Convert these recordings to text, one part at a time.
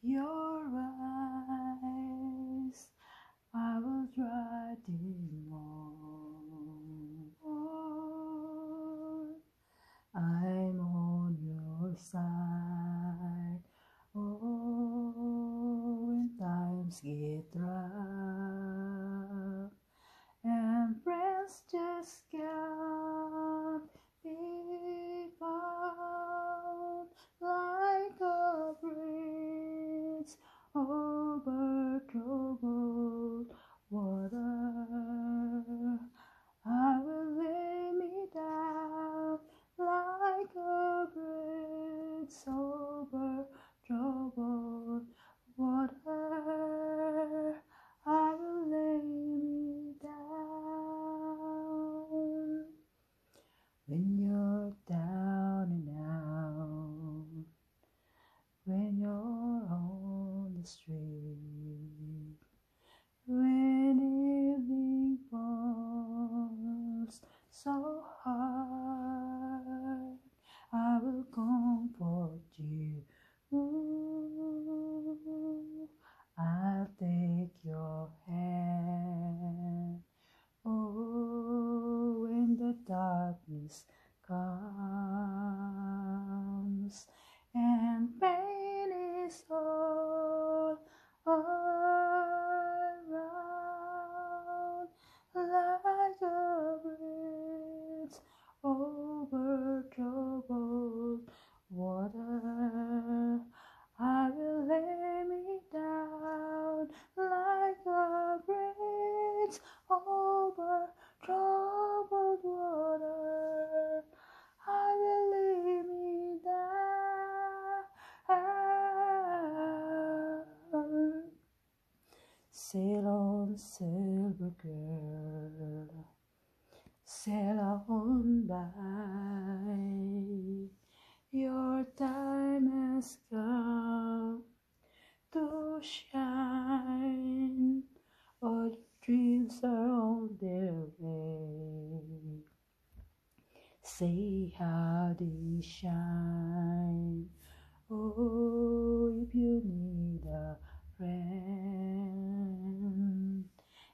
your eyes, I will try them on. I'm on your side. Oh, when times get rough and friends just can't be found, like a bridge over troubled water, I will lay me down like a bridge over troubled water. I will lay me down. When you're down and out, when you're on the street, when evening falls so hard, I will comfort you. I'll take your hand. Oh, when the darkness comes and pain is all around, like a bridge over troubled water, I will lay me down like a bridge over troubled water. I will lay me down. Sail on, silver girl, sail on by. Your time has come to shine. All your dreams are on their way. See how they shine. Oh, if you need a friend,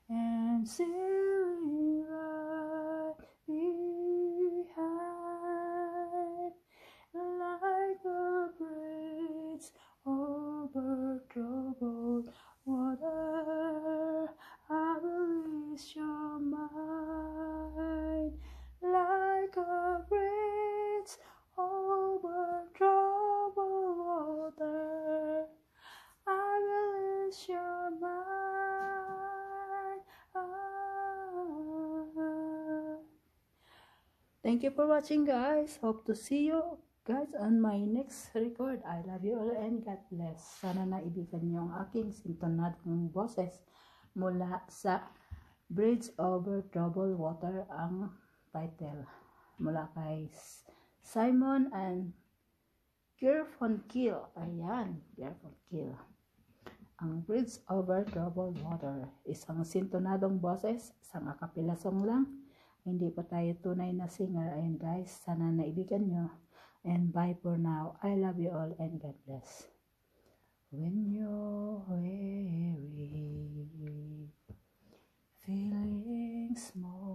and sailing right behind, like a bridge over troubled water, I will ease your mind. Like a bridge over troubled water, I will ease your mind. Thank you for watching, guys. Hope to see you guys on my next record. I love you all and God bless. Sana naibigan niyo ang aking sintonadong boses mula sa Bridge Over Troubled Water ang title. Mula kay Simon and Garfunkel. Ayan, Garfunkel. Ang Bridge Over Troubled Water. Isang sintonadong boses, isang acapella song lang. Hindi pa tayo tunay na singer. Ayan guys, sana naibigan nyo. And bye for now. I love you all and God bless. When you're weary, feeling small,